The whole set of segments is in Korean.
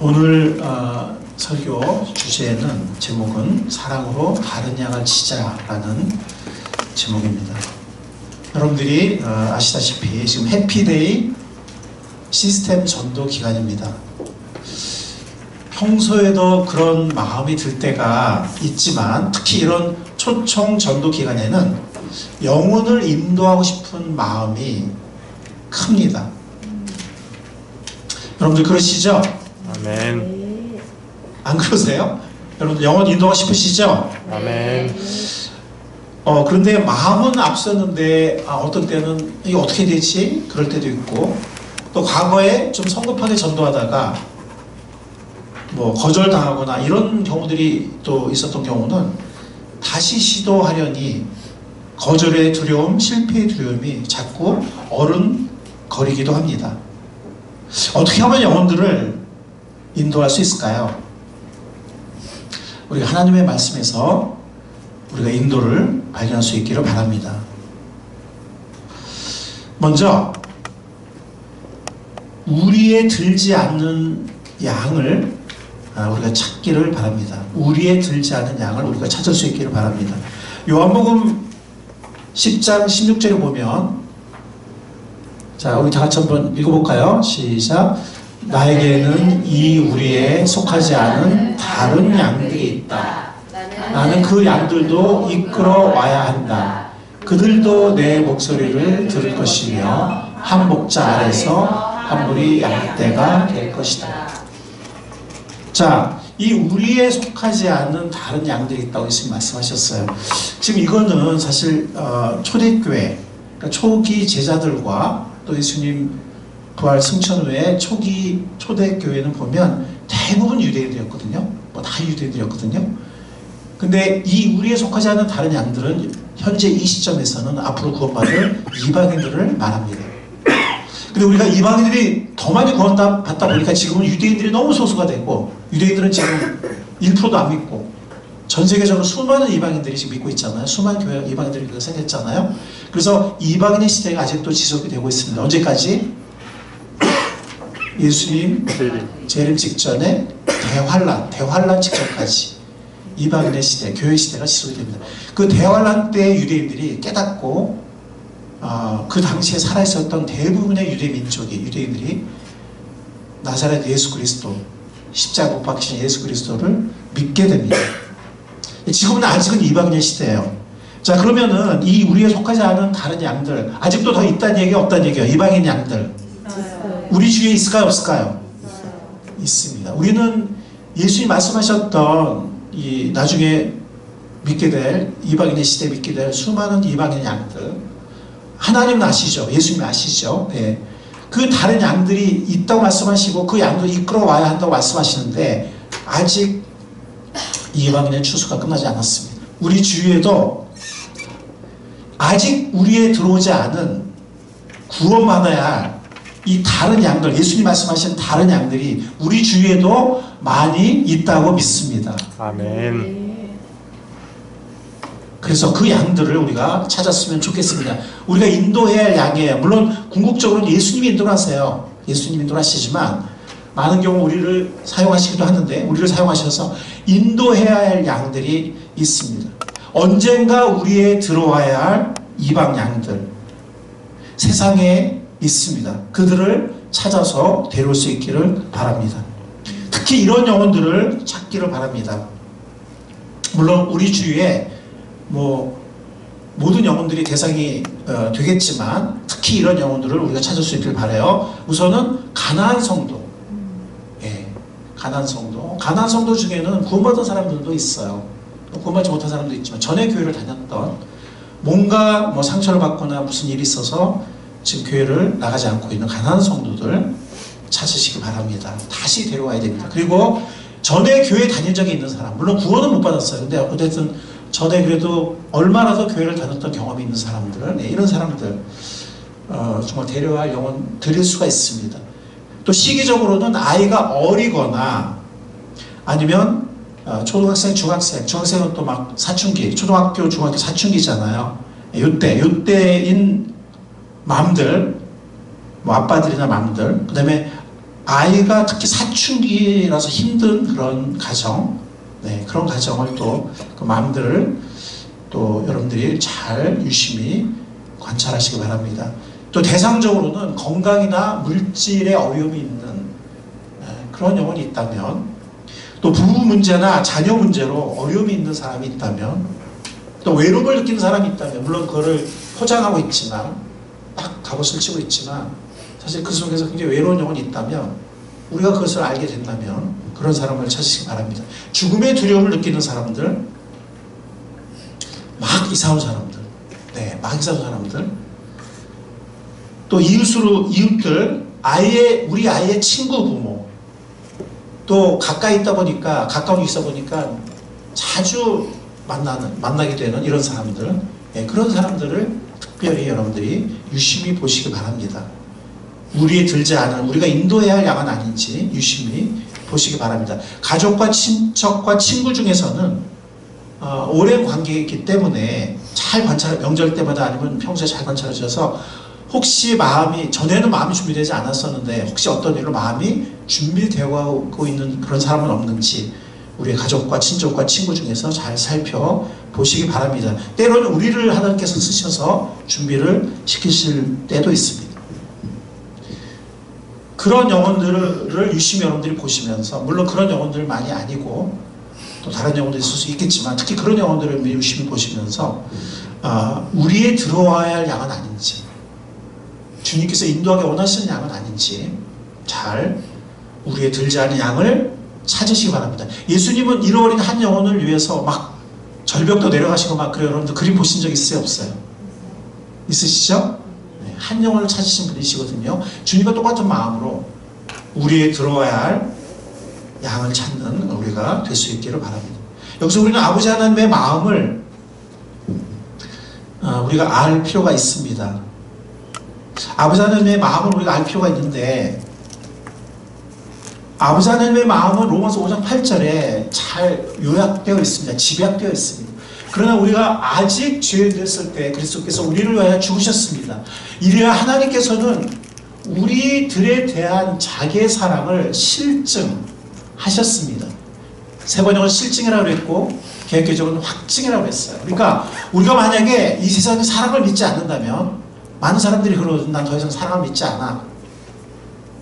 오늘 설교 주제는 제목은 사랑으로 다른 양을 치자라는 제목입니다. 여러분들이 아시다시피 지금 해피데이 시스템 전도 기간입니다. 평소에도 그런 마음이 들 때가 있지만 특히 이런 초청 전도 기간에는 영혼을 인도하고 싶은 마음이 큽니다. 여러분들 그러시죠? 아멘. 안 그러세요? 여러분 영혼 인도하고 싶으시죠? 아멘. 그런데 마음은 앞섰는데 어떤 때는 이게 어떻게 되지? 그럴 때도 있고, 또 과거에 좀 성급하게 전도하다가 뭐 거절당하거나 이런 경우들이 또 있었던 경우는 다시 시도하려니 거절의 두려움, 실패의 두려움이 자꾸 어른거리기도 합니다. 어떻게 하면 영혼들을 인도할 수 있을까요? 우리가 하나님의 말씀에서 우리가 인도를 발견할 수 있기를 바랍니다. 먼저 우리에 들지 않는 양을 우리가 찾기를 바랍니다. 우리에 들지 않는 양을 우리가 찾을 수 있기를 바랍니다. 요한복음 10장 16절에 보면, 자 우리 다 같이 한번 읽어볼까요? 시작. 나에게는 이 우리에 속하지 않은 다른 양들이 있다. 나는 그 양들도 이끌어 와야 한다. 그들도 내 목소리를 들을 것이며 한 목자 아래서 한 무리 양떼가 될 것이다. 자, 이 우리에 속하지 않은 다른 양들이 있다고 예수님 말씀하셨어요. 지금 이거는 사실 초대교회, 그러니까 초기 제자들과 또 예수님 부활 승천 후에 초기 초대교회는 보면 대부분 유대인들이었거든요. 뭐 다 유대인들이었거든요. 근데 이 우리에 속하지 않은 다른 양들은 현재 이 시점에서는 앞으로 구원받을 이방인들을 말합니다. 근데 우리가 이방인들이 더 많이 구원받다 보니까 지금은 유대인들이 너무 소수가 되고, 유대인들은 지금 1%도 안 믿고 전 세계적으로 수많은 이방인들이 지금 믿고 있잖아요. 수많은 교회 이방인들이 생겼잖아요. 그래서 이방인의 시대가 아직도 지속이 되고 있습니다. 언제까지? 예수님 재림 직전에 대환란 직전까지 이방인의 시대, 교회 시대가 지속이 됩니다. 그 대환란 때 유대인들이 깨닫고 그 당시에 살아있었던 대부분의 유대인들이 나사렛 예수 그리스도, 십자가 못 박히신 예수 그리스도를 믿게 됩니다. 지금은 아직은 이방인의 시대예요. 자, 그러면은 이 우리에 속하지 않은 다른 양들, 아직도 더 있다는 얘기가 없다는 얘기예요. 이방인 양들 우리 주위에 있을까요, 없을까요? 있습니다. 우리는 예수님 말씀하셨던 이 나중에 믿게 될 이방인의 시대에 믿게 될 수많은 이방인 양들, 하나님은 아시죠? 예수님이 아시죠? 네. 그 다른 양들이 있다고 말씀하시고 그 양들을 이끌어 와야 한다고 말씀하시는데 아직 이방인의 추수가 끝나지 않았습니다. 우리 주위에도 아직 우리에 들어오지 않은 구원받아야 할 이 다른 양들, 예수님 말씀하신 다른 양들이 우리 주위에도 많이 있다고 믿습니다. 아멘. 그래서 그 양들을 우리가 찾았으면 좋겠습니다. 우리가 인도해야 할 양이에요. 물론 궁극적으로는 예수님이 인도를 하세요. 예수님이 인도를 하시지만 많은 경우 우리를 사용하시기도 하는데, 우리를 사용하셔서 인도해야 할 양들이 있습니다. 언젠가 우리에 들어와야 할 이방 양들, 세상에 있습니다. 그들을 찾아서 데려올 수 있기를 바랍니다. 특히 이런 영혼들을 찾기를 바랍니다. 물론 우리 주위에 모든 영혼들이 대상이 되겠지만 특히 이런 영혼들을 우리가 찾을 수 있길 바라요. 우선은 가나안 성도. 예, 가나안 성도. 가나안 성도 중에는 구원받은 사람들도 있어요. 구원받지 못한 사람도 있지만 전에 교회를 다녔던, 뭔가 상처를 받거나 무슨 일이 있어서 지금 교회를 나가지 않고 있는 가나안 성도들 찾으시기 바랍니다. 다시 데려와야 됩니다. 그리고 전에 교회 다닌 적이 있는 사람, 물론 구원은 못 받았어요. 근데 어쨌든 전에 그래도 얼마라도 교회를 다녔던 경험이 있는 사람들, 네, 이런 사람들 정말 데려와 영혼 드릴 수가 있습니다. 또 시기적으로는 아이가 어리거나 아니면 초등학생, 중학생은 또 막 사춘기, 초등학교, 중학교 사춘기잖아요. 요때인 맘들, 아빠들이나 맘들, 그 다음에 아이가 특히 사춘기라서 힘든 그런 가정, 그런 가정을 또 그 마음들을 또 여러분들이 잘 유심히 관찰하시기 바랍니다. 또 대상적으로는 건강이나 물질의 어려움이 있는 그런 영혼이 있다면, 또 부부 문제나 자녀 문제로 어려움이 있는 사람이 있다면, 또 외로움을 느끼는 사람이 있다면, 물론 그거를 포장하고 있지만, 딱 갑옷을 치고 있지만 사실 그 속에서 굉장히 외로운 영혼이 있다면, 우리가 그것을 알게 된다면 그런 사람을 찾으시기 바랍니다. 죽음의 두려움을 느끼는 사람들, 막 이사 온 사람들, 막 이사 온 사람들, 또 이웃들, 우리 아이의 친구 부모, 또 가까이 있다 보니까, 가까운 데 있어 보니까 자주 만나게 되는 이런 사람들, 그런 사람들을 특별히 여러분들이 유심히 보시기 바랍니다. 우리에 들지 않은, 우리가 인도해야 할 양은 아닌지 유심히 보시기 바랍니다. 가족과 친척과 친구 중에서는 오랜 관계이기 때문에 잘 명절 때마다 아니면 평소에 잘 관찰하셔서, 혹시 전에는 마음이 준비되지 않았었는데 혹시 어떤 일로 마음이 준비되고 있는 그런 사람은 없는지 우리의 가족과 친족과 친구 중에서 잘 살펴보시기 바랍니다. 때로는 우리를 하나님께서 쓰셔서 준비를 시키실 때도 있습니다. 그런 영혼들을 유심히 여러분들이 보시면서, 물론 그런 영혼들 많이 아니고 또 다른 영혼도 있을 수 있겠지만, 특히 그런 영혼들을 유심히 보시면서 우리의 들어와야 할 양은 아닌지, 주님께서 인도하기 원하시는 양은 아닌지 잘 우리의 들지 않은 양을 찾으시기 바랍니다. 예수님은 잃어버린 한 영혼을 위해서 막 절벽도 내려가시고 막 그래요. 여러분들 그림 보신 적 있어요, 없어요? 있으시죠? 한 영혼을 찾으신 분이시거든요. 주님과 똑같은 마음으로 우리의 들어와야 할 양을 찾는 우리가 될 수 있기를 바랍니다. 여기서 우리는 아버지 하나님의 마음을 우리가 알 필요가 있습니다. 아버지 하나님의 마음을 우리가 알 필요가 있는데, 아버지 하나님의 마음은 로마서 5장 8절에 잘 요약되어 있습니다. 집약되어 있습니다. 그러나 우리가 아직 죄됐을 때 그리스도께서 우리를 위하여 죽으셨습니다. 이래야 하나님께서는 우리들에 대한 자기의 사랑을 실증하셨습니다. 세 번역은 실증이라고 그랬고 개혁개정은 확증이라고 했어요. 그러니까 우리가 만약에 이 세상의 사랑을 믿지 않는다면, 많은 사람들이 그러거든. 난 더 이상 사랑을 믿지 않아.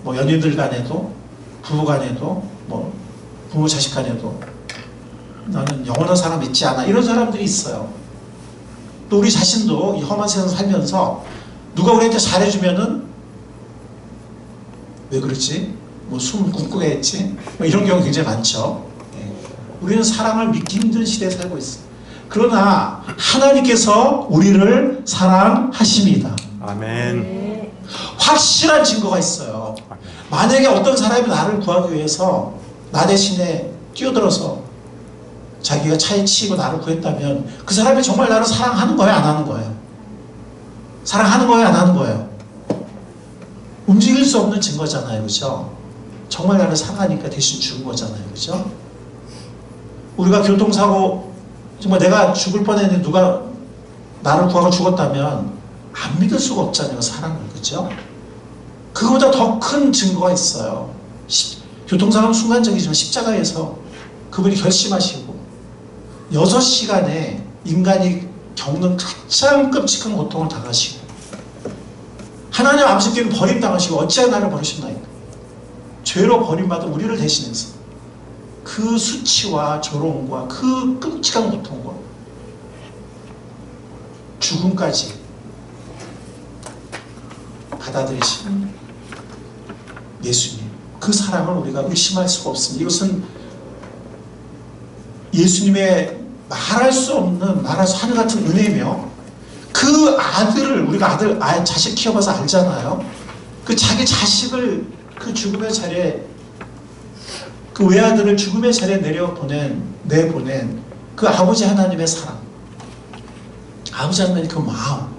연인들 간에도, 부부 간에도, 부모 자식 간에도 나는 영원한 사랑 믿지 않아. 이런 사람들이 있어요. 또 우리 자신도 이 험한 세상 살면서 누가 우리한테 잘해주면은 왜 그렇지? 숨 굳게 했지? 이런 경우 굉장히 많죠. 우리는 사랑을 믿기 힘든 시대에 살고 있어요. 그러나 하나님께서 우리를 사랑하십니다. 아멘. 확실한 증거가 있어요. 만약에 어떤 사람이 나를 구하기 위해서 나 대신에 뛰어들어서 자기가 차에 치이고 나를 구했다면, 그 사람이 정말 나를 사랑하는 거예요, 안 하는 거예요? 사랑하는 거예요, 안 하는 거예요? 움직일 수 없는 증거잖아요, 그죠? 정말 나를 사랑하니까 대신 죽은 거잖아요, 그죠? 우리가 교통사고 정말 내가 죽을 뻔했는데 누가 나를 구하고 죽었다면 안 믿을 수가 없잖아요, 사랑을. 그죠? 그거보다 더 큰 증거가 있어요. 교통사고는 순간적이지만 십자가에서 그분이 결심하시고 6시간에 인간이 겪는 가장 끔찍한 고통을 당하시고, 하나님 아버지께는 버림당하시고 어찌하여 나를 버리셨나이까. 죄로 버림받은 우리를 대신해서 그 수치와 조롱과 그 끔찍한 고통과 죽음까지 받아들이신 예수님, 그 사랑을 우리가 의심할 수가 없습니다. 이것은 예수님의 말할 수 없는, 말할 수 하늘 같은 은혜며, 그 아들을, 우리가 자식 키워봐서 알잖아요. 그 자기 자식을 그 죽음의 자리에, 그 외아들을 죽음의 자리에 내보낸 그 아버지 하나님의 사랑, 아버지 하나님의 그 마음,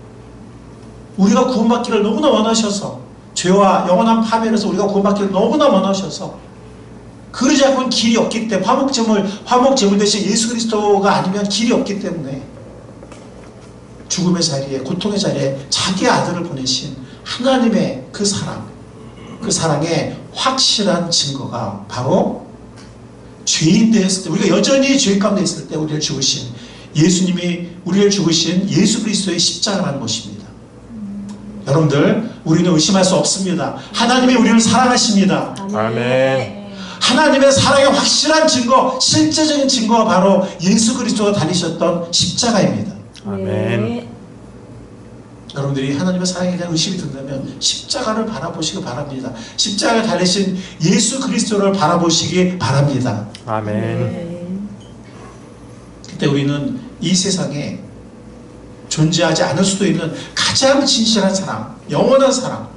우리가 구원받기를 너무나 원하셔서, 죄와 영원한 파멸에서 우리가 구원받기를 너무나 원하셔서, 그러지 않고는 길이 없기 때문에, 화목제물 대신 예수 그리스도가 아니면 길이 없기 때문에 죽음의 자리에, 고통의 자리에 자기 아들을 보내신 하나님의 그 사랑, 그 그 사랑의 확실한 증거가 바로 죄인 되었을 때, 우리가 여전히 죄 가운데 있을 때 우리를 죽으신 예수님이, 우리를 죽으신 예수 그리스도의 십자가라는 것입니다. 여러분들, 우리는 의심할 수 없습니다. 하나님이 우리를 사랑하십니다. 아멘. 하나님의 사랑의 확실한 증거, 실제적인 증거가 바로 예수 그리스도가 달리셨던 십자가입니다. 아멘. 여러분들이 하나님의 사랑에 대한 의심이 든다면 십자가를 바라보시기 바랍니다. 십자가에 달리신 예수 그리스도를 바라보시기 바랍니다. 아멘. 그때 우리는 이 세상에 존재하지 않을 수도 있는 가장 진실한 사랑, 영원한 사랑이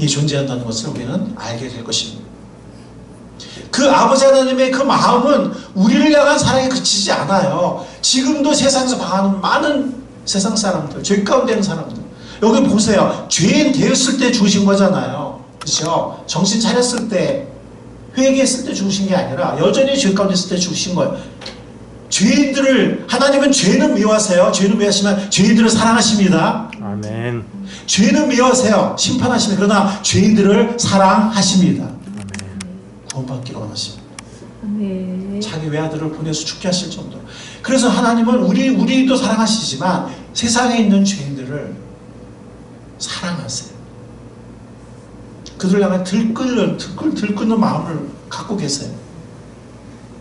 존재한다는 것을 우리는 알게 될 것입니다. 그 아버지 하나님의 그 마음은 우리를 향한 사랑에 그치지 않아요. 지금도 세상에서 방하는 많은 세상 사람들, 죄 가운데 있는 사람들, 여기 보세요. 죄인 되었을 때 죽으신 거잖아요. 그렇죠? 정신 차렸을 때, 회개했을 때 죽으신 게 아니라 여전히 죄 가운데 있을 때 죽으신 거예요. 죄인들을, 하나님은 죄는 미워하세요. 죄는 미워하시면 죄인들을 사랑하십니다. 아멘. 죄는 미워하세요. 심판하십니다. 그러나 죄인들을 사랑하십니다. 구원받기로 원하십니다. 자기 외아들을 보내서 죽게 하실 정도로. 그래서 하나님은 우리도 사랑하시지만 세상에 있는 죄인들을 사랑하세요. 그들을 향해 들끓는 마음을 갖고 계세요.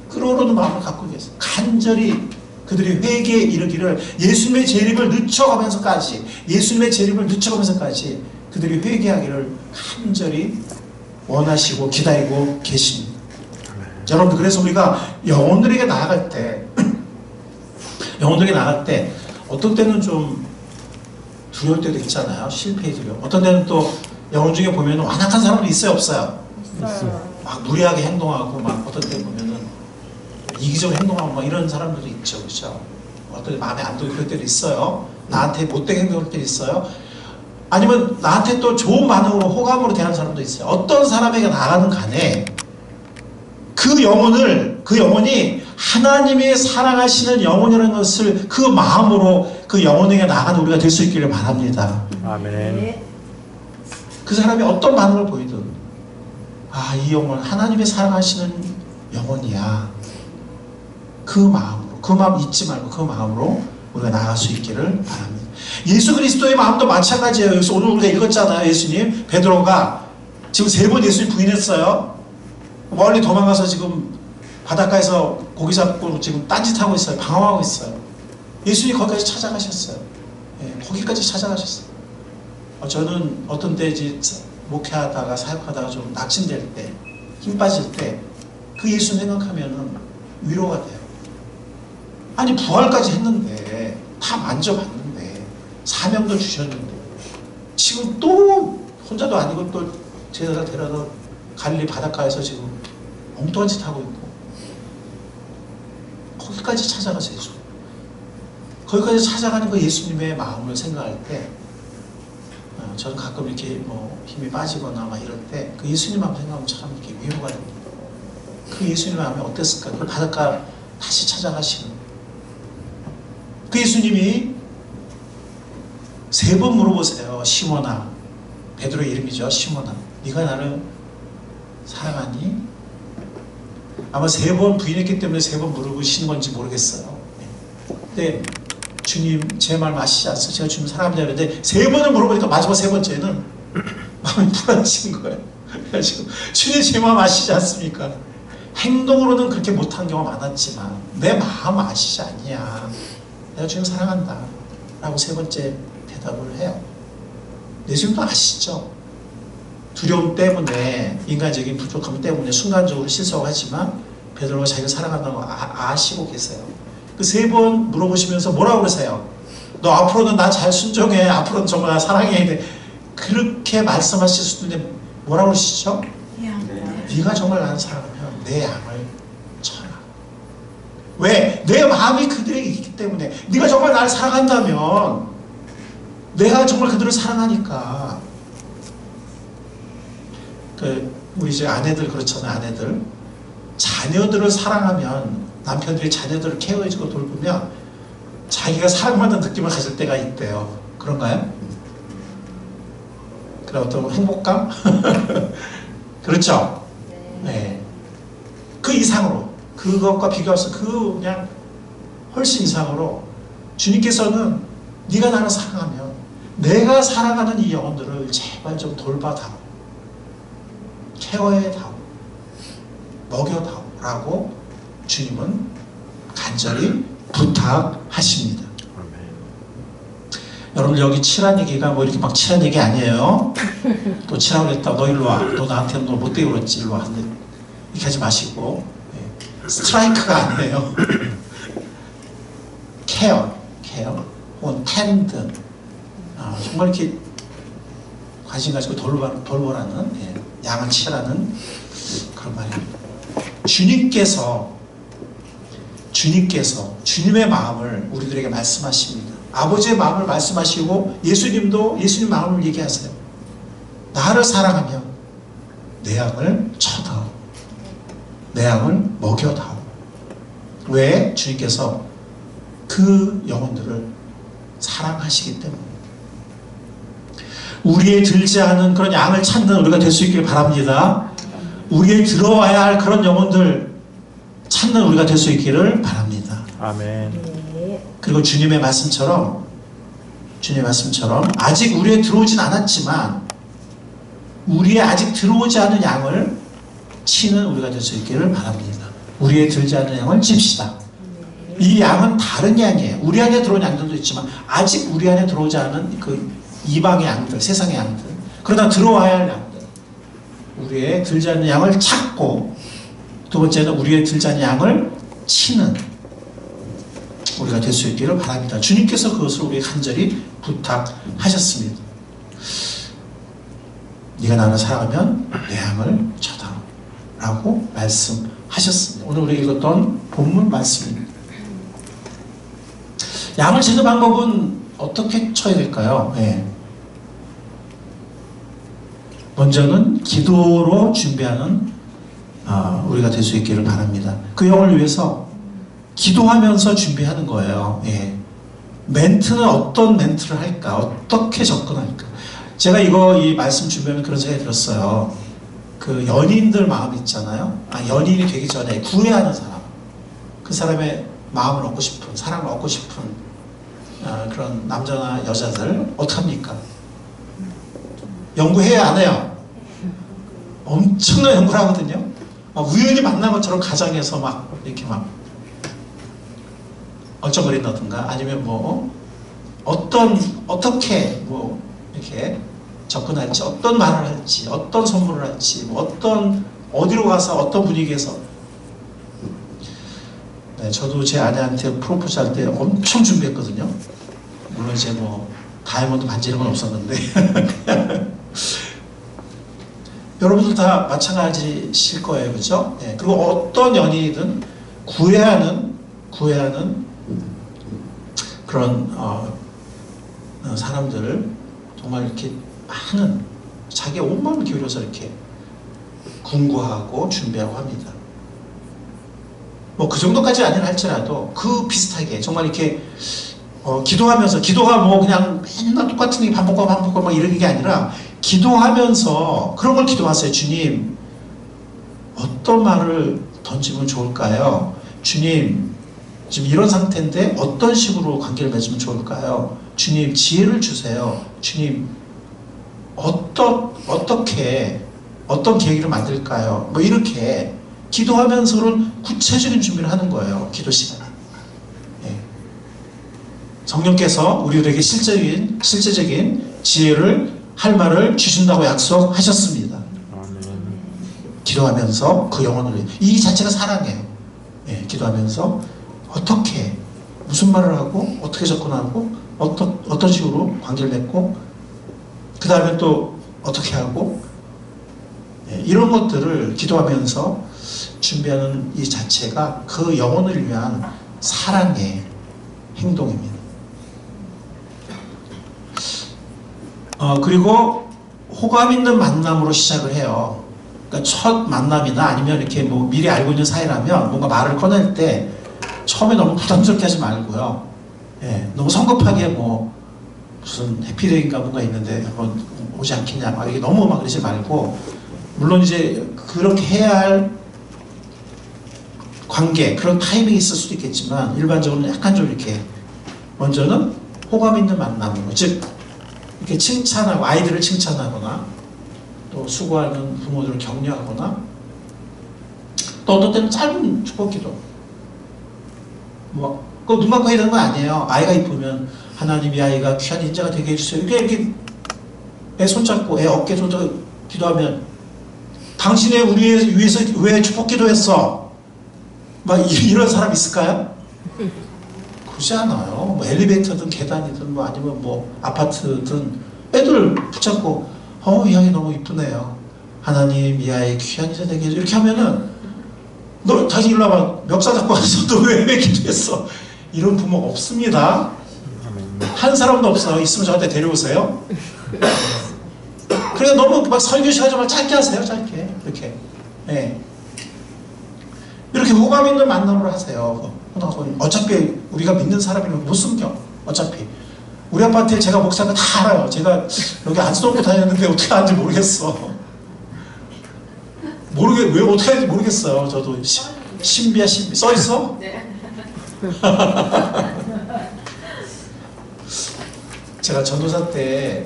끓어오르는 마음을 갖고 계세요. 간절히 그들이 회개에 이르기를, 예수님의 재림을 늦춰가면서까지 그들이 회개하기를 간절히 원하시고 기다리고 계십니다. 여러분들, 그래서 우리가 영혼들에게 나아갈 때 어떤 때는 좀 두려울 때도 있잖아요. 실패의 두려움. 어떤 때는 또 영혼 중에 보면 완악한 사람도 있어요, 없어요? 막 무리하게 행동하고, 막 어떤 때 보면은 이기적으로 행동하고 막 이런 사람들도 있죠, 그렇죠? 어떤 때 마음에 안 들고 그럴 때도 있어요. 나한테 못되게 행동할 때도 있어요. 아니면 나한테 또 좋은 반응으로, 호감으로 대하는 사람도 있어요. 어떤 사람에게 나가는 간에 그 영혼이 하나님이 사랑하시는 영혼이라는 것을 그 마음으로 그 영혼에게 나가는 우리가 될 수 있기를 바랍니다. 아멘. 그 사람이 어떤 반응을 보이든, 이 영혼 하나님이 사랑하시는 영혼이야. 그 마음 잊지 말고 그 마음으로 우리가 나아갈 수 있기를 바랍니다. 예수 그리스도의 마음도 마찬가지예요. 여기서 오늘 우리가 읽었잖아요. 예수님, 베드로가 지금 3번 예수님 부인했어요. 멀리 도망가서 지금 바닷가에서 고기 잡고 지금 딴짓하고 있어요. 방황하고 있어요. 예수님 거기까지 찾아가셨어요. 거기까지 찾아가셨어요. 저는 어떤 때 이제 목회하다가 사역하다가 좀 낙심될 때, 힘 빠질 때 그 예수 생각하면은 위로가 돼요. 아니, 부활까지 했는데, 다 만져봤는데, 사명도 주셨는데, 지금 또 혼자도 아니고 또 제자가 데려다 갈릴리 바닷가에서 지금 엉뚱한 짓 하고 있고, 거기까지 찾아가서 예수, 거기까지 찾아가는 그 예수님의 마음을 생각할 때, 저는 가끔 이렇게 뭐 힘이 빠지거나 막 이럴 때 그 예수님 마음 생각하면 참 이렇게 위로가 됩니다. 그 예수님 마음이 어땠을까? 그 바닷가 다시 찾아가시는 그 예수님이 3번 물어보세요. 시몬아, 베드로의 이름이죠. 시몬아, 네가 나를 사랑하니? 아마 3번 부인했기 때문에 3번 물어보시는 건지 모르겠어요. 근데 주님, 제 말 아시지 않습니까? 제가 주님 사랑합니다. 그런데 3번을 물어보니까 마지막 3번째는 마음이 불안해진 거예요. 그래가지고 주님, 제 마음 아시지 않습니까? 행동으로는 그렇게 못한 경우가 많았지만 내 마음 아시지 않냐? 내가 주님 사랑한다 라고 3번째 대답을 해요. 예수님도 아시죠? 두려움 때문에, 인간적인 부족함 때문에 순간적으로 실수하고 하지만 베드로가 자기를 사랑한다고 아시고 계세요. 그 3번 물어보시면서 뭐라고 그러세요? 너 앞으로는 나 잘 순종해. 앞으로는 정말 나 사랑해. 그렇게 말씀하실 수도 있는데 뭐라고 그러시죠? 네가 정말 나를 사랑하면 내 양을 쳐라. 왜? 내 마음이 그들에게 있기 때문에. 네가 정말 나를 사랑한다면 내가 정말 그들을 사랑하니까. 우리 이제 아내들 그렇잖아요. 아내들 자녀들을 사랑하면, 남편들이 자녀들을 케어해주고 돌보면 자기가 사랑받는 느낌을 가질 때가 있대요. 그런가요? 그런 어떤 행복감? 그렇죠? 네. 그 이상으로, 그것과 비교해서 그냥 훨씬 이상으로 주님께서는 네가 나를 사랑하면 내가 사랑하는 이 영혼들을 제발 좀 돌봐다오, 케어해다오, 먹여다오 라고 주님은 간절히 부탁하십니다. 여러분, 여기 치란 얘기가 뭐 이렇게 막 치란 얘기 아니에요. 또 치라고 했다, 너 일로 와, 너 나한테 너 못되게 그랬지, 일로 와. 이렇게 하지 마시고, 스트라이크가 아니에요. 케어 혹은 텐드, 정말 이렇게 관심 가지고 돌보라는, 양을 치라는 그런 말입니다. 주님께서 주님의 마음을 우리들에게 말씀하십니다. 아버지의 마음을 말씀하시고 예수님도 예수님 마음을 얘기하세요. 나를 사랑하면 내 양을 쳐다오, 내 양을 먹여다오. 왜? 주님께서 그 영혼들을 사랑하시기 때문에. 우리의 들지 않은 그런 양을 찾는 우리가 될 수 있길 바랍니다. 우리의 들어와야 할 그런 영혼들 찾는 우리가 될 수 있기를 바랍니다. 아멘. 그리고 주님의 말씀처럼 아직 우리에 들어오진 않았지만 우리의 아직 들어오지 않은 양을 치는 우리가 될 수 있기를 바랍니다. 우리의 들지 않은 양을 칩시다. 이 양은 다른 양이에요. 우리 안에 들어온 양들도 있지만 아직 우리 안에 들어오지 않은 그 이방의 양들, 세상의 양들, 그러나 들어와야 할 양들, 우리의 들지 않는 양을 찾고, 두 번째는 우리의 들지 않는 양을 치는 우리가 될 수 있기를 바랍니다. 주님께서 그것을 우리에게 간절히 부탁하셨습니다. 네가 나를 사랑하면 내 양을 쳐다오 라고 말씀하셨습니다. 오늘 우리가 읽었던 본문 말씀입니다. 양을 치는 방법은 어떻게 쳐야 될까요? 먼저는 기도로 준비하는 우리가 될 수 있기를 바랍니다. 그 영혼을 위해서 기도하면서 준비하는 거예요. 멘트는 어떤 멘트를 할까? 어떻게 접근할까? 제가 이 말씀 준비하면 그런 생각이 들었어요. 그 연인들 마음 있잖아요. 연인이 되기 전에 구애하는 사람, 그 사람의 마음을 얻고 싶은, 사랑을 얻고 싶은 그런 남자나 여자들 어떡합니까? 연구해야 안 해요? 엄청난 연구를 하거든요. 우연히 만난 것처럼 가정에서 막 이렇게 막 얼쩡거린다든가, 아니면 어떻게 이렇게 접근할지, 어떤 말을 할지, 어떤 선물을 할지, 어디로 가서 어떤 분위기에서. 네, 저도 제 아내한테 프로포즈 할 때 엄청 준비했거든요. 물론 이제 다이아몬드 반지 이런 건 없었는데. 여러분들 다 마찬가지실 거예요, 그죠? 그리고 어떤 연인이든 구애하는 그런 사람들을 정말 이렇게 많은 자기의 온 마음을 기울여서 이렇게 궁구하고 준비하고 합니다. 그 정도까지 아니라 할지라도 그 비슷하게 정말 이렇게 기도하면서, 기도가 그냥 맨날 똑같은 얘기 반복하고 막 이런 게 아니라 기도하면서 그런 걸 기도하세요. 주님, 어떤 말을 던지면 좋을까요? 주님, 지금 이런 상태인데 어떤 식으로 관계를 맺으면 좋을까요? 주님, 지혜를 주세요. 주님, 어떻게 어떤 계획을 만들까요? 이렇게 기도하면서는 구체적인 준비를 하는 거예요. 기도 시간에. 성령께서 우리들에게 실제적인 지혜를 할 말을 주신다고 약속하셨습니다. 기도하면서 그 영혼을, 이 자체가 사랑이에요. 기도하면서 어떻게, 무슨 말을 하고, 어떻게 접근하고, 어떤 식으로 관계를 맺고, 그 다음에 또 어떻게 하고, 이런 것들을 기도하면서 준비하는 이 자체가 그 영혼을 위한 사랑의 행동입니다. 그리고 호감 있는 만남으로 시작을 해요. 그러니까 첫 만남이나 아니면 이렇게 미리 알고 있는 사이라면 뭔가 말을 꺼낼 때 처음에 너무 부담스럽게 하지 말고요. 너무 성급하게 무슨 해피데이인가 뭔가 있는데 한번 오지 않겠냐 막 이게 너무 막 그러지 말고, 물론 이제 그렇게 해야 할 관계, 그런 타이밍이 있을 수도 있겠지만 일반적으로는 약간 좀 이렇게 먼저는 호감 있는 만남으로, 즉 이렇게 칭찬하고, 아이들을 칭찬하거나 또 수고하는 부모들을 격려하거나, 또 어떤 때는 짧은 축복기도, 뭐 꼭 눈 감고 해야 되는 건 아니에요. 아이가 이쁘면 하나님 이 아이가 귀한 인자가 되게 해주세요, 이렇게 애 손잡고 애 어깨 손잡고 기도하면, 당신의 우리 위해서 왜 축복기도 했어? 막 이런 사람 있을까요? 그렇지 않아요. 뭐 엘리베이터든 계단이든 뭐 아니면 뭐 아파트든 애들 붙잡고 이 아이 너무 이쁘네요, 하나님 이 아이 귀한 인자 되게 해줘, 이렇게 하면은 너 다시 일로 와봐, 멱살 잡고 와서 너 왜 기도했어? 이런 부모 없습니다. 한 사람도 없어요. 있으면 저한테 데려오세요. 그러니까 너무 막 설교 시간 좀 짧게 하세요. 짧게 이렇게. 네. 이렇게 호감 있는 만남을 하세요. 어차피 우리가 믿는 사람이면 못 숨겨. 어차피 우리 아파트에 제가 목사가 다 알아요. 제가 여기 안 써놓고 다녔는데 어떻게 하는지 모르겠어. 왜 어떻게 하는지 모르겠어요. 저도 신비야 신비. 써 있어? 네. 제가 전도사 때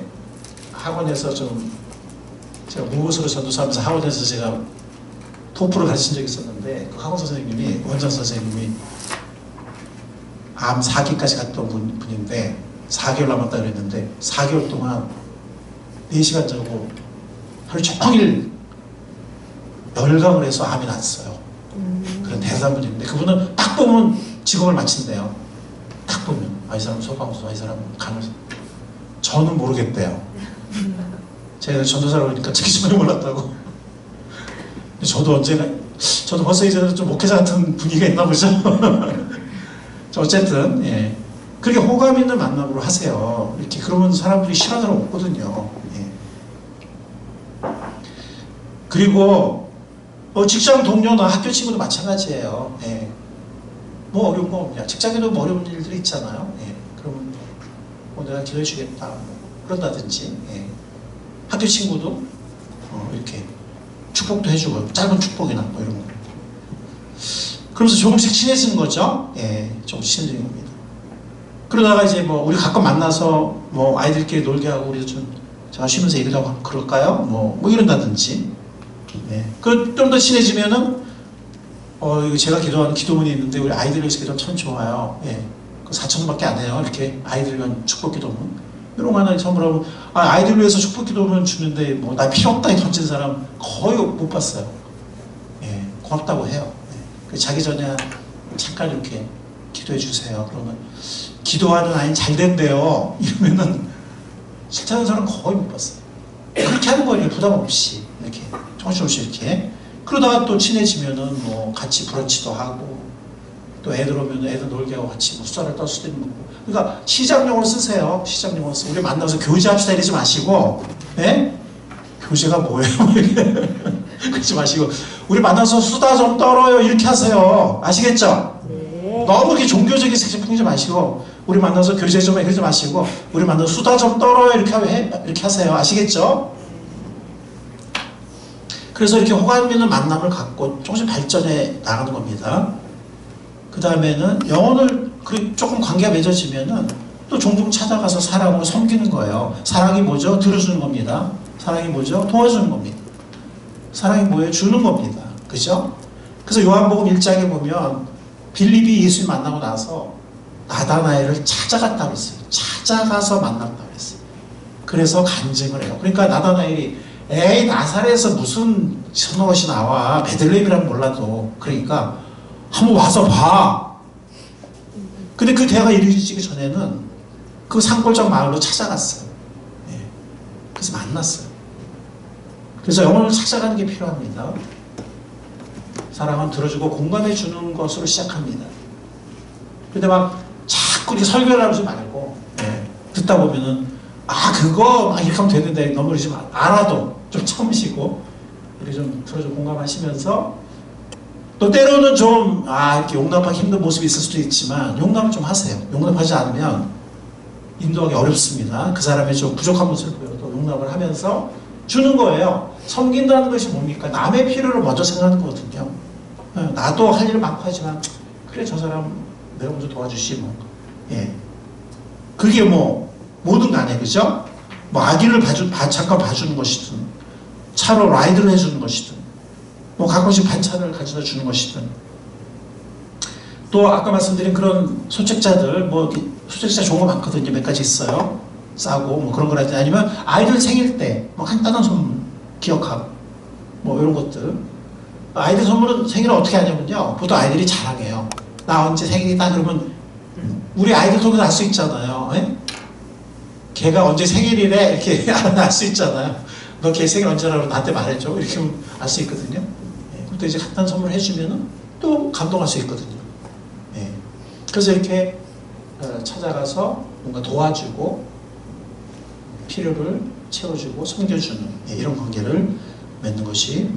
학원에서 제가 무엇으로 전도사하면서 학원에서 제가 토프를 가르친 적이 있었는데, 그 학원 선생님이, 원장 선생님이 암 4기까지 갔던 분인데 4개월 남았다 그랬는데 4개월 동안 4시간 자고 하루 종일 열강을 해서 암이 났어요. 그런 대단한 분인데, 그분은 딱 보면 직업을 마친대요. 딱 보면 이 사람 소방수, 이 사람 간호사. 저는 모르겠대요. 제가 전도사를 그러니까 자기 전에 몰랐다고. 저도 언제나, 저도 벌써 이제는 좀 목회자 같은 분위기가 있나 보죠. 어쨌든 예. 그렇게 호감 있는 만남으로 하세요. 이렇게 그러면 사람들이 싫어하는 사람 없거든요. 예. 그리고 직장 동료나 학교 친구도 마찬가지예요. 예. 뭐 어려운 거 없냐. 직장에도 뭐 어려운 일들이 있잖아요. 예. 그러면 내가 기도해 주겠다, 뭐 그런다든지. 예. 학교 친구도 이렇게 축복도 해주고, 짧은 축복이나 뭐 이런 거. 그러면서 조금씩 친해지는 거죠. 예, 조금씩 친해지는 겁니다. 그러다가 이제 뭐 우리 가끔 만나서 뭐 아이들끼리 놀게 하고, 우리 좀 제가 쉬면서 얘기하고 그럴까요? 뭐 이런다든지. 예. 그 좀 더 친해지면은 제가 기도하는 기도문이 있는데 우리 아이들 위해서 기도하면 참 좋아요. 예. 그 4,000원밖에 안 해요. 이렇게 아이들 위한 축복 기도문. 이런 거 하나 선물하고, 아이들 위해서 축복 기도문 주는데 뭐 나 필요 없다 던진 사람 거의 못 봤어요. 예. 고맙다고 해요. 예. 자기 전에 잠깐 이렇게 기도해 주세요. 그러면 기도하는 아이 잘 된대요. 이러면은 실천하는 사람 거의 못 봤어요. 그렇게 하는 거예요. 부담 없이 이렇게 조금씩 이렇게. 그러다가 또 친해지면은 뭐 같이 브런치도 하고, 또 애들 오면 애들 놀게 하고 같이 뭐 수다를 떨 수도 있는 거고. 그러니까 시장용으로 쓰세요. 시장용으로 쓰고. 우리 만나서 교제합시다 이러지 마시고, 예? 교제가 뭐예요? 그러지 마시고, 우리 만나서 수다 좀 떨어요 이렇게 하세요. 아시겠죠? 네. 너무 이렇게 종교적인 색깔 풍기지 마시고, 우리 만나서 교제 좀 해 그러지 마시고, 우리 만나서 수다 좀 떨어요 이렇게 하세요. 아시겠죠? 그래서 이렇게 호감 있는 만남을 갖고 조금씩 발전해 나가는 겁니다. 그 다음에는 영혼을 조금 관계가 맺어지면은 또 종종 찾아가서 사랑으로 섬기는 거예요. 사랑이 뭐죠? 들어주는 겁니다. 사랑이 뭐죠? 도와주는 겁니다. 사랑이 뭐예요? 주는 겁니다. 그죠? 그래서 요한복음 1장에 보면 빌립이 예수님 만나고 나서 나다나엘을 찾아갔다고 했어요. 찾아가서 만났다고 했어요. 그래서 간증을 해요. 그러니까 나다나엘이 에이 나사렛에서 무슨 선어것이 나와, 베들레헴이란 몰라도, 그러니까 한번 와서 봐. 근데 그 대화가 이루어지기 전에는 그 산골짜기 마을로 찾아갔어요. 예. 그래서 만났어요. 그래서 영혼을 찾아가는 게 필요합니다. 사랑은 들어주고 공감해주는 것으로 시작합니다. 근데 막 자꾸 이렇게 설교를 하지 말고, 예. 듣다 보면은 그거 이렇게 하면 되는데 너무 그러지 마. 알아도 좀 참으시고 이렇게 좀 들어주고 공감하시면서, 또 때로는 좀 이렇게 용납하기 힘든 모습이 있을 수도 있지만 용납을 좀 하세요. 용납하지 않으면 인도하기 어렵습니다. 그 사람의 좀 부족한 모습을 보여도 용납을 하면서 주는 거예요. 섬긴다는 것이 뭡니까? 남의 필요를 먼저 생각하는 거거든요. 나도 할 일은 많고 하지만 그래 저 사람 내가 먼저 도와주시 뭐. 예. 그게 뭐 뭐든 간에 그죠? 뭐 아기를 잠깐 봐주는 것이든 차로 라이드를 해주는 것이든 뭐 가끔씩 반찬을 가져다 주는 것이든 또 아까 말씀드린 그런 소책자들 뭐 소책자 좋은 거 많거든요. 몇 가지 있어요. 싸고 뭐 그런 거라든지 아니면 아이들 생일 때 뭐 간단한 선물 기억하고 뭐 이런 것들. 아이들 선물은 생일을 어떻게 하냐면요. 보통 아이들이 자랑해요. 나 언제 생일이다 그러면 우리 아이들 통해서 알 수 있잖아요. 에? 걔가 언제 생일이래 이렇게 알 수 있잖아요. 너 걔 생일 언제라고 나한테 말해줘 이렇게 알 수 있거든요. 예. 그때 이제 간단한 선물 해주면은 또 감동할 수 있거든요. 예. 그래서 이렇게 찾아가서 뭔가 도와주고 필요를 채워주고 섬겨주는 이런 관계를 맺는 것이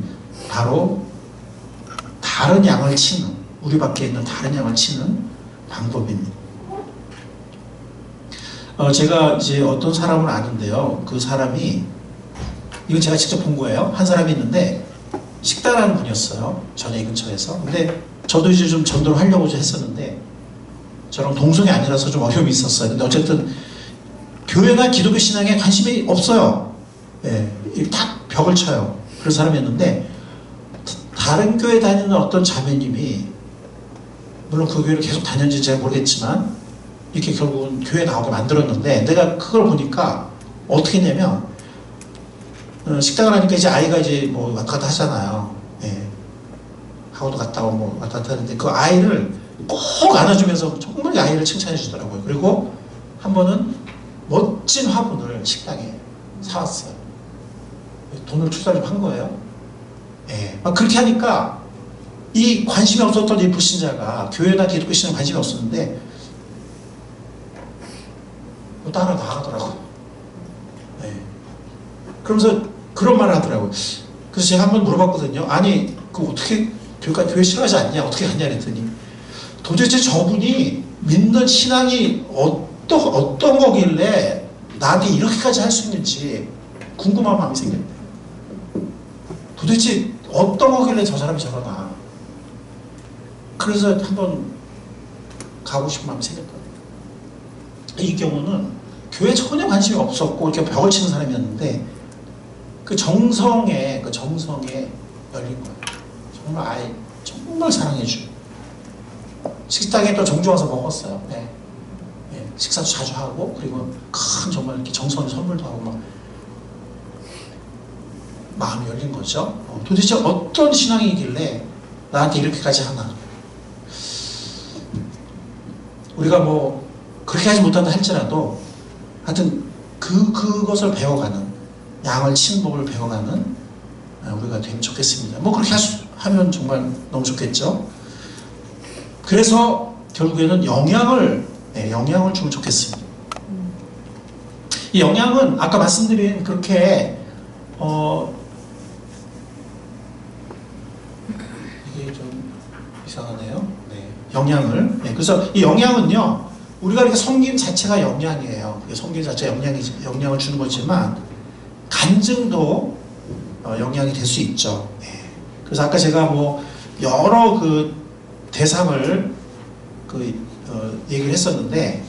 바로 다른 양을 치는 우리 밖에 있는 다른 양을 치는 방법입니다. 제가 이제 어떤 사람을 아는데요. 그 사람이 이건 제가 직접 본 거예요. 한 사람이 있는데 식당하는 분이었어요. 전에 근처에서. 근데 저도 이제 좀 전도를 하려고 했었는데 저랑 동성이 아니라서 좀 어려움이 있었어요. 근데 어쨌든 교회나 기독교 신앙에 관심이 없어요. 예, 딱 벽을 쳐요. 그런 사람이었는데 다른 교회 다니는 어떤 자매님이 물론 그 교회를 계속 다녔는지 제가 모르겠지만 이렇게 결국은 교회 나오게 만들었는데 내가 그걸 보니까 어떻게 했냐면 식당을 하니까 이제 아이가 이제 뭐 왔다 갔다 하잖아요. 예. 학원도 갔다 오고 뭐 왔다 갔다 하는데 그 아이를 꼭 안아주면서 정말 아이를 칭찬해 주더라고요. 그리고 한 번은 멋진 화분을 식당에 사왔어요. 돈을 투자를 좀 한 거예요. 예. 막 그렇게 하니까 이 관심이 없었던 이 불신자가 교회나 기독교 신앙에 관심이 없었는데 뭐 따라 나가더라고요. 예. 그러면서 그런 말을 하더라고요. 그래서 제가 한번 물어봤거든요. 아니 그 어떻게 교회 싫어하지 않냐 어떻게 하냐 그랬더니 도대체 저분이 믿는 신앙이 어떤 거길래 나한테 이렇게까지 할 수 있는지 궁금한 마음이 생겼대. 도대체 어떤 거길래 저 사람이 저러나. 그래서 한번 가고 싶은 마음이 생겼거든요. 이 경우는 교회에 전혀 관심이 없었고 이렇게 벽을 치는 사람이었는데 그 정성에 열린 거예요. 정말 아이 정말 사랑해주고 식당에 또 종종 와서 먹었어요. 네. 네. 식사도 자주 하고 그리고 큰 정말 이렇게 정성의 선물도 하고 막 마음이 열린 거죠. 도대체 어떤 신앙이길래 나한테 이렇게까지 하나. 우리가 뭐 그렇게 하지 못한다 할지라도 하여튼 그것을 배워가는 양을 치는 법을 배워가는 우리가 되면 좋겠습니다. 뭐 그렇게 하면 정말 너무 좋겠죠. 그래서 결국에는 영향을 주면 좋겠습니다. 이 영향은 아까 말씀드린 그렇게 이게 좀 이상하네요. 네, 영향을. 네, 그래서 이 영향은요, 우리가 이렇게 섬김 자체가 영향이에요. 섬김 자체가 영향을 주는 거지만 간증도 영향이 될 수 있죠. 네. 그래서 아까 제가 뭐 여러 그 대상을 얘기를 했었는데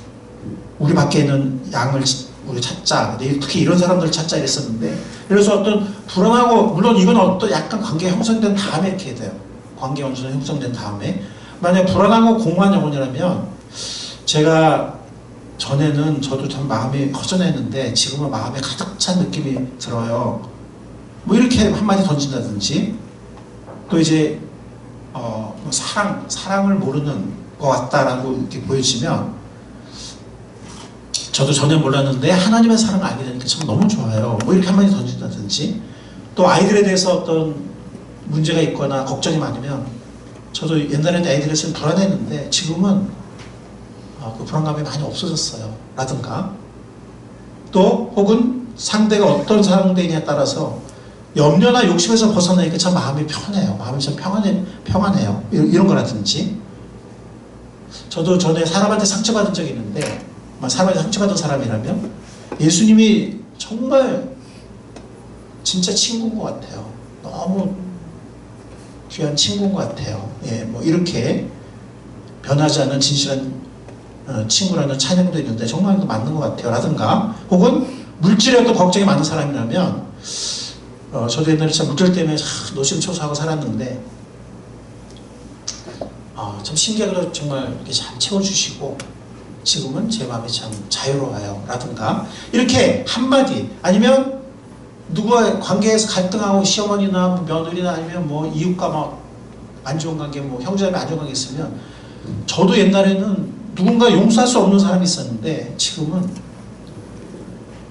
우리 밖에 있는 양을 우리 찾자. 특히 이런 사람들을 찾자 이랬었는데 그래서 어떤 불안하고 물론 이건 어떤 약간 관계가 형성된 다음에 이렇게 돼요. 관계가 어느 정도 형성된 다음에 만약 불안하고 공허한 영혼이라면 제가 전에는 저도 참 마음이 허전했는데 지금은 마음에 가득 찬 느낌이 들어요. 뭐 이렇게 한마디 던진다든지 또 이제 뭐 사랑을 모르는 것 같다라고 이렇게 보여지면 저도 전혀 몰랐는데 하나님의 사랑을 알게 되니까 참 너무 좋아요. 뭐 이렇게 한마디 던진다든지 또 아이들에 대해서 어떤 문제가 있거나 걱정이 많으면 저도 옛날에는 아이들에 대해서 불안했는데 지금은 그 불안감이 많이 없어졌어요. 라든가 또 혹은 상대가 어떤 상대이냐에 따라서 염려나 욕심에서 벗어나니까 참 마음이 편해요. 마음이 참 평안해요. 이런 거라든지 저도 전에 사람한테 상처받은 적이 있는데 사람이 상처받은 사람이라면 예수님이 정말 진짜 친구인 것 같아요. 너무 귀한 친구인 것 같아요. 예, 뭐 이렇게 변하지 않는 진실한 친구라는 찬양도 있는데 정말 맞는 것 같아요. 라든가 혹은 물질에 또 걱정이 많은 사람이라면 저도 옛날에 참 물질 때문에 노심초사하고 살았는데 참 신기하게도 정말 이렇게 잘 채워주시고 지금은 제 마음이 참 자유로워요. 라든가 이렇게 한마디 아니면 누구와 관계에서 갈등하고 시어머니나 며느리나 아니면 뭐 이웃과 막 안 좋은 관계 뭐 형제자매 안 좋은 관계 있으면 저도 옛날에는 누군가 용서할 수 없는 사람이 있었는데 지금은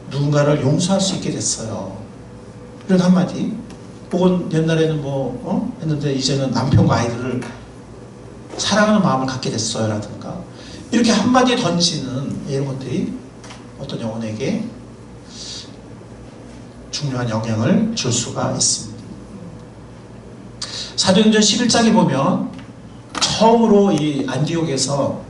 누군가를 용서할 수 있게 됐어요. 이런 한마디 혹은 옛날에는 했는데 이제는 남편과 아이들을 사랑하는 마음을 갖게 됐어요. 라든가 이렇게 한마디 던지는 이런 것들이 어떤 영혼에게 중요한 영향을 줄 수가 있습니다. 사도행전 11장에 보면 처음으로 이 안디옥에서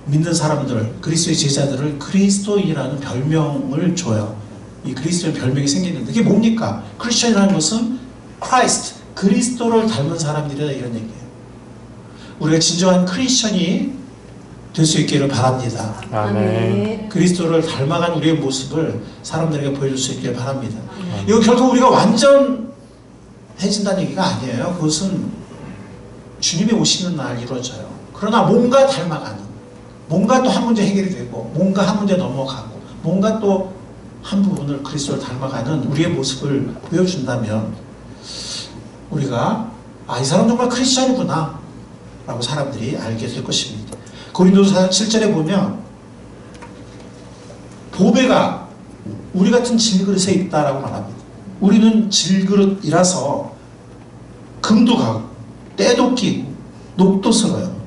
믿는 사람들, 그리스도의 제자들을 그리스도인이라는 별명을 줘요. 이 그리스도의 별명이 생기는데 그게 뭡니까? 크리스천이라는 것은 크라이스트, 그리스도를 닮은 사람들이다 이런 얘기예요. 우리가 진정한 크리스천이 될 수 있기를 바랍니다. 아멘. 그리스도를 닮아간 우리의 모습을 사람들에게 보여줄 수 있기를 바랍니다. 이거 결국 우리가 완전해진다는 얘기가 아니에요. 그것은 주님이 오시는 날 이루어져요. 그러나 뭔가 닮아가는, 뭔가 또 한 문제 해결이 되고, 뭔가 한 문제 넘어가고, 뭔가 또 한 부분을 그리스도를 닮아가는 우리의 모습을 보여준다면 우리가 이 사람 정말 크리스천이구나 라고 사람들이 알게 될 것입니다. 고린도서 7절에 보면 보배가 우리 같은 질그릇에 있다라고 말합니다. 우리는 질그릇이라서 금도 가고 때도 끼고 녹도 슬어요.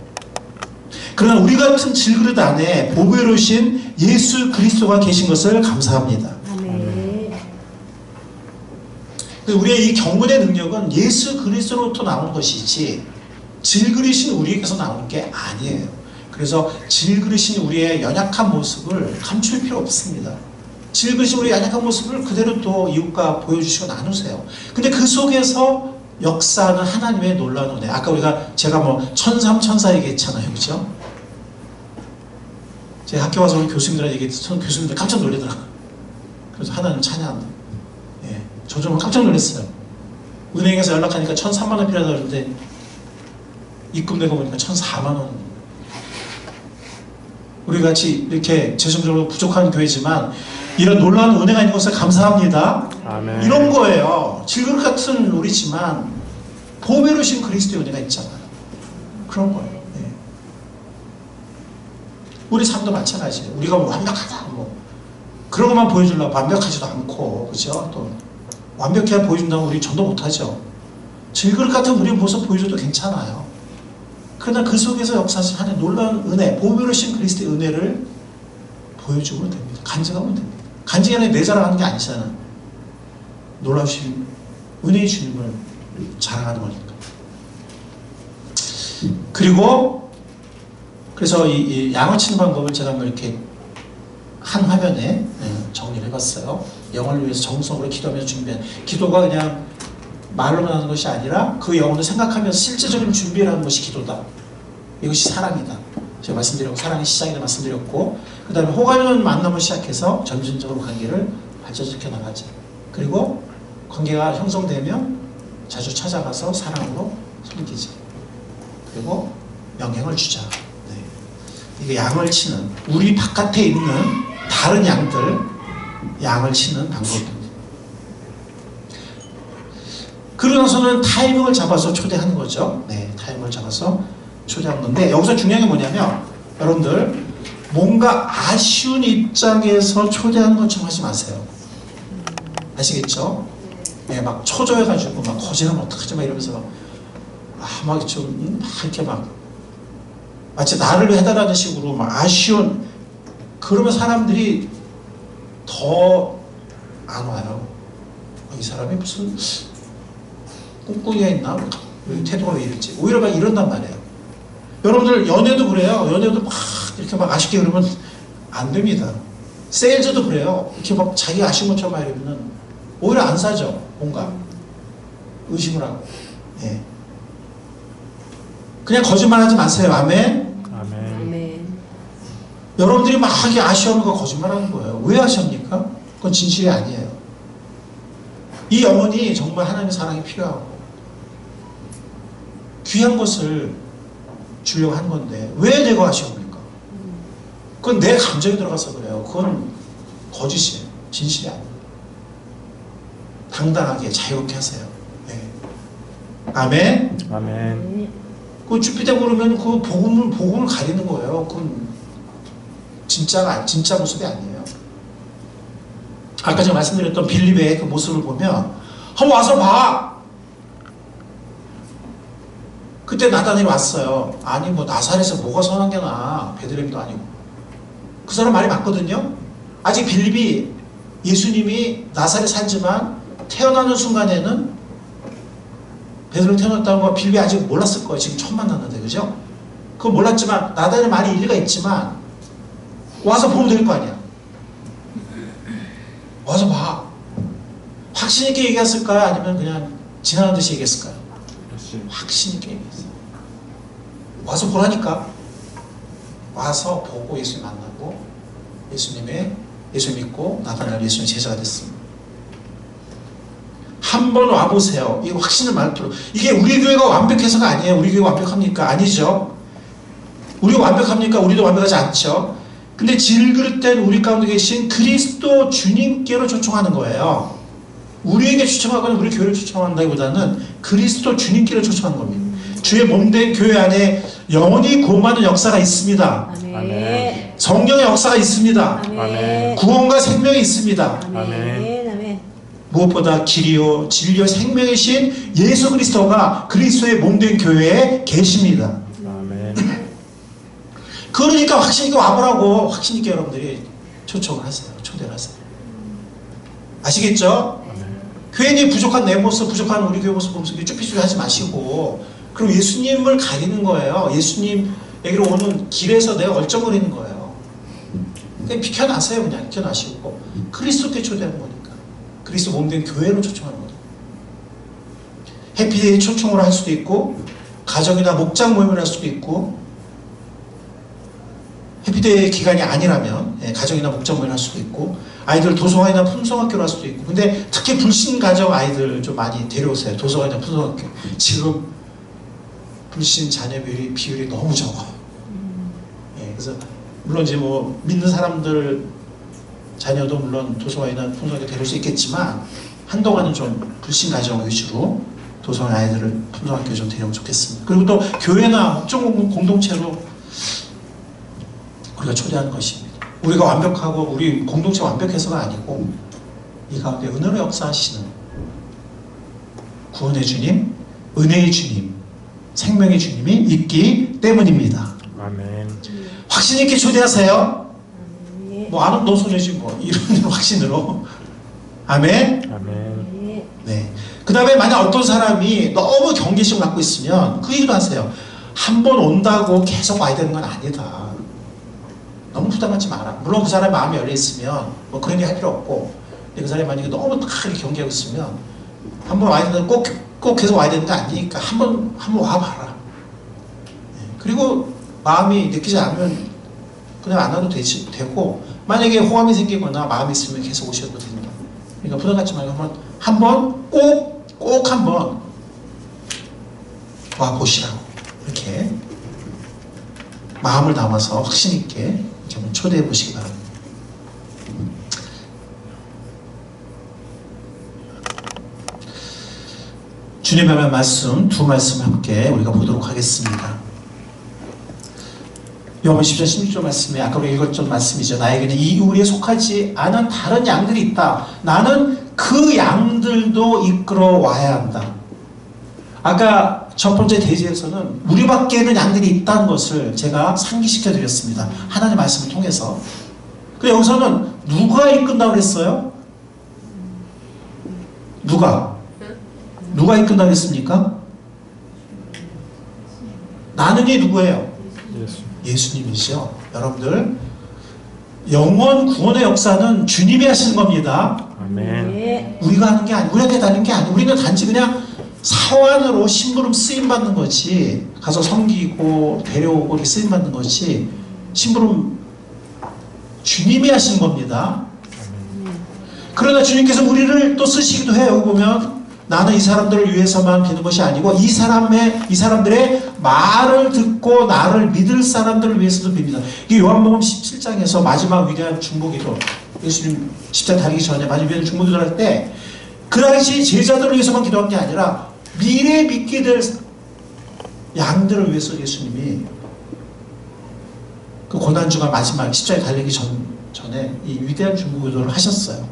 그러나 우리 같은 질그릇 안에 보배로우신 예수 그리스도가 계신 것을 감사합니다. 아멘. 우리의 이 경건의 능력은 예수 그리스도로부터 나오는 것이지 질그릇인 우리에게서 나오는 게 아니에요. 그래서 질그릇인 우리의 연약한 모습을 감출 필요 없습니다. 질그릇인 우리의 연약한 모습을 그대로 또 이웃과 보여주시고 나누세요. 근데 그 속에서 역사하는 하나님의 놀라운 은혜. 아까 제가 천삼 천사 얘기했잖아요. 그죠? 제 학교 와서 교수님들한테 얘기했더니 교수님들 깜짝 놀라더라고요. 그래서 하나님 찬양한다. 예, 저 정말 깜짝 놀랐어요. 은행에서 연락하니까 1,300,000원 필요하다고 그러는데 입금 내고 보니까 1,400,000원. 우리 같이 이렇게 재정적으로 부족한 교회지만 이런 놀라운 은혜가 있는 것을 감사합니다. 아멘. 이런 거예요. 질그릇 같은 우리지만 보배로신 그리스도의 은혜가 있잖아요. 그런 거예요. 네. 우리 삶도 마찬가지예요. 우리가 완벽하다 그런 것만 보여주려고 완벽하지도 않고, 그죠? 또 완벽해야 보여준다면 우리 전도 못하죠. 질그릇 같은 우리의 모습 보여줘도 괜찮아요. 그러나 그 속에서 역사하신 하나님의 놀라운 은혜, 보배로신 그리스도의 은혜를 보여주면 됩니다. 간증하면 됩니다. 간증이 아니라 내 자랑하는 게 아니잖아. 놀라우신 은혜의 주님을 자랑하는 거니까. 그리고 그래서 이 양을 치는 방법을 제가 이렇게 한 화면에 정리를 해봤어요. 영혼을 위해서 정성으로 기도하면서 준비한 기도가 그냥 말로만 하는 것이 아니라 그 영혼을 생각하면서 실제적인 준비를 하는 것이 기도다. 이것이 사랑이다. 제가 말씀드렸고 사랑의 시작이라 말씀드렸고, 그 다음에 호감있는 만남을 시작해서 점진적으로 관계를 발전시켜 나가자. 그리고 관계가 형성되면 자주 찾아가서 사랑으로 섬기자. 그리고 영향을 주자. 네. 이게 양을 치는, 우리 바깥에 있는 다른 양을 치는 방법입니다. 그러고 나서는 타이밍을 잡아서 초대하는 거죠. 네, 타이밍을 잡아서 초대하는 건데, 여기서 중요한 게 뭐냐면, 여러분들 뭔가 아쉬운 입장에서 초대하는 것처럼 하지 마세요. 아시겠죠? 네, 막 초조해가지고 막 거절하면 어떡하지 막 이러면서 막 이렇게 마치 나를 해달라는 식으로 막 아쉬운, 그러면 사람들이 더 안 와요. 이 사람이 무슨 꿍꿍이가 있나? 왜 태도가 왜 이랬지? 오히려 막 이런단 말이에요. 여러분들 연애도 그래요. 연애도 막 이렇게 막 아쉽게 그러면 안 됩니다. 세일즈도 그래요. 이렇게 막 자기가 아쉬운 것처럼 말하면은 오히려 안 사죠. 뭔가 의심을 하고. 예. 그냥 거짓말하지 마세요. 아멘. 아멘. 아멘. 여러분들이 막 하게 아쉬워하는 거 거짓말하는 거예요. 왜 아쉬웁니까? 그건 진실이 아니에요. 이 영혼이 정말 하나님의 사랑이 필요하고 귀한 것을 주려고 하는 건데 왜 내가 아쉬웁니까? 그건 내 감정이 들어가서 그래요. 그건 거짓이에요. 진실이 아니에요. 당당하게 자유롭게 하세요. 네. 아멘. 아멘. 그 주피대 그러면 그 복음을 가리는 거예요. 그건 진짜 모습이 아니에요. 아까 제가 말씀드렸던 빌립의 그 모습을 보면 한번 와서 봐. 그때 나단이 왔어요. 아니 뭐 나사렛에서 뭐가 선한 게 나. 베들레헴도 아니고. 그 사람 말이 맞거든요. 아직 빌립이 예수님이 나사렛 살지만 태어나는 순간에는 베드로 태어났다는 거 빌립이 아직 몰랐을 거예요. 지금 처음 만났는데 그죠? 그건 몰랐지만 나단의 말이 일리가 있지만 와서 보면 될 거 아니야. 와서 봐. 확신 있게 얘기했을까요? 아니면 그냥 지나간 듯이 얘기했을까요? 확신 있게 얘기했어요. 와서 보라니까. 와서 보고 예수님 만나고 예수 믿고 나타날 예수님 제자가 됐습니다. 한번 와보세요. 이 확신을 말투로. 이게 우리 교회가 완벽해서가 아니에요. 우리 교회가 완벽합니까? 아니죠. 우리가 완벽합니까? 우리도 완벽하지 않죠. 근데 질그릇된 우리 가운데 계신 그리스도 주님께로 초청하는 거예요. 우리에게 초청하거나 우리 교회를 초청한다기보다는 그리스도 주님께로 초청하는 겁니다. 주의 몸된 교회 안에 영원히 구원받는 역사가 있습니다. 아멘. 성령의 역사가 있습니다. 아멘. 구원과 생명이 있습니다. 아멘. 아멘. 무엇보다 길이요 진리요 생명이신 예수 그리스도가 그리스도의 몸된 교회에 계십니다. 아멘. 그러니까 확신 있게 와보라고 확신 있게 여러분들이 초청을 하세요. 초대를 하세요. 아시겠죠? 괜히 부족한 내 모습, 부족한 우리 교회 모습 보면서 쭈삐쭈삐 하지 마시고 그럼 예수님을 가리는 거예요. 예수님에게로 오는 길에서 내가 얼쩡거리는 거예요. 그냥 비켜나세요. 그냥 비켜나시고 그리스도께 초대하는 거니까. 그리스도 몸된 교회로 초청하는 거예요. 해피데이 초청으로 할 수도 있고 가정이나 목장 모임을 할 수도 있고 해피데이 기간이 아니라면 가정이나 목장 모임을 할 수도 있고 아이들 도서관이나 풍성학교를 할 수도 있고 근데 특히 불신 가정 아이들 좀 많이 데려오세요. 도서관이나 풍성학교. 지금 불신 자녀 비율이 너무 적어. 그래서 물론 이제 뭐 믿는 사람들 자녀도 물론 도서관이나 풍성학교 데려올 수 있겠지만 한동안은 좀 불신 가정 위주로 도서관 아이들을 풍성학교 좀 데려오면 좋겠습니다. 그리고 또 교회나 목장 공동체로 우리가 초대하는 것입니다. 우리가 완벽하고 우리 공동체가 완벽해서가 아니고 이 가운데 은혜로 역사하시는 구원의 주님, 은혜의 주님, 생명의 주님이 있기 때문입니다. 아멘. 확신 있게 초대하세요. 아멘. 뭐 안 오면 너 손해지 뭐 이런 확신으로. 아멘. 아멘. 네. 그 다음에 만약 어떤 사람이 너무 경계심을 갖고 있으면 그 얘기도 하세요. 한 번 온다고 계속 와야 되는 건 아니다. 너무 부담하지 마라. 물론 그 사람이 마음이 열려있으면 뭐 그런 얘기 할 필요 없고 근데 그 사람이 만약에 너무 크게 경계하고 있으면 한 번 와야 되는 꼭 계속 와야 되는 거 아니니까 한 번 와봐라. 네. 그리고 마음이 느끼지 않으면 그냥 안 와도 되고 만약에 호감이 생기거나 마음이 있으면 계속 오셔도 됩니다. 그러니까 부담 갖지 말고 한번 꼭 한번 와보시라고 이렇게 마음을 담아서 확신 있게 이렇게 한번 초대해 보시기 바랍니다. 주님의 말씀 두 말씀 함께 우리가 보도록 하겠습니다. 요한복음 10장 16절 말씀에 아까 우리가 읽었던 말씀이죠. 나에게는 이 우리에 속하지 않은 다른 양들이 있다. 나는 그 양들도 이끌어 와야 한다. 아까 첫 번째 대지에서는 우리밖에는 양들이 있다는 것을 제가 상기시켜 드렸습니다. 하나님의 말씀을 통해서. 근데 여기서는 누가 이끈다고 그랬어요? 누가 이끈다고 그랬습니까? 나는이 누구예요? 예수. 예수님이시죠. 여러분들 영원 구원의 역사는 주님이 하시는 겁니다. 아멘. 네. 우리가 하는 게 아니고, 우리한테 다는 게 아니고, 우리는 단지 그냥 사환으로 심부름 쓰임 받는 거지, 가서 섬기고 데려오고 이렇게 쓰임 받는 거지, 심부름 주님이 하시는 겁니다. 그러나 주님께서 우리를 또 쓰시기도 해요. 여기 보면 나는 이 사람들을 위해서만 비는 것이 아니고 이 사람들의 말을 듣고 나를 믿을 사람들을 위해서도 빕니다. 이게 요한복음 17장에서 마지막 위대한 중보기도, 예수님 십자가 달리기 전에 마지막 위대한 중보기도를 할 때 그 당시 제자들을 위해서만 기도한 게 아니라 미래에 믿게 될 양들을 위해서 예수님이 그 고난주가 마지막 십자가에 달리기 전에 이 위대한 중보기도를 하셨어요.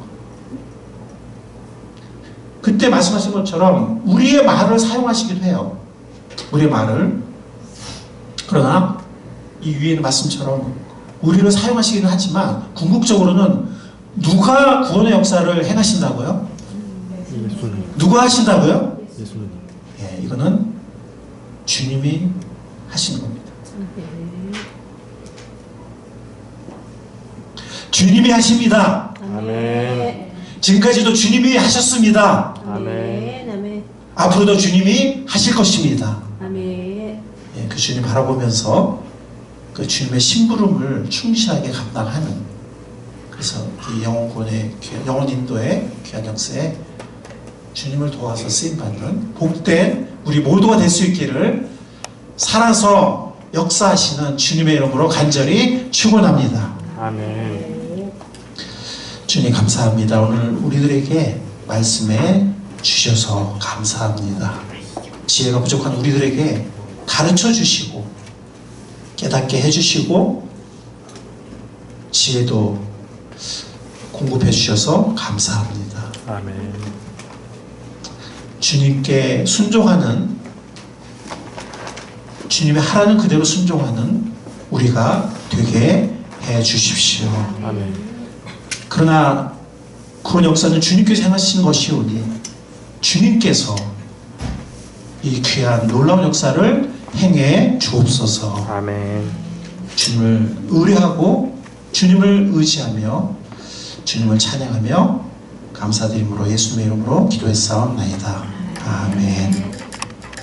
그때 말씀하신 것처럼 우리의 말을 사용하시기도 해요. 우리의 말을. 그러나 이 위에 있는 말씀처럼 우리를 사용하시기는 하지만 궁극적으로는 누가 구원의 역사를 행하신다고요? 예수님. 누가 하신다고요? 예수님. 예, 이거는 주님이 하시는 겁니다. 주님이 하십니다. 아멘. 지금까지도 주님이 하셨습니다. 아멘. 아멘. 앞으로도 주님이 하실 것입니다. 아멘. 예, 그 주님 바라보면서 그 주님의 심부름을 충실하게 감당하는, 그래서 이 영혼구원의 영혼 인도의 귀한 역사에 주님을 도와서 쓰임받는 복된 우리 모두가 될 수 있기를 살아서 역사하시는 주님의 이름으로 간절히 축원합니다. 아멘. 주님 감사합니다. 오늘 우리들에게 말씀해 주셔서 감사합니다. 지혜가 부족한 우리들에게 가르쳐 주시고 깨닫게 해주시고 지혜도 공급해 주셔서 감사합니다. 아멘. 주님께 순종하는, 주님의 하라는 그대로 순종하는 우리가 되게 해 주십시오. 아멘. 그러나 구원 역사는 주님께서 행하신 것이오니 주님께서 이 귀한 놀라운 역사를 행해 주옵소서. 아멘. 주님을 의뢰하고 주님을 의지하며 주님을 찬양하며 감사드림으로 예수님의 이름으로 기도했사옵나이다. 아멘.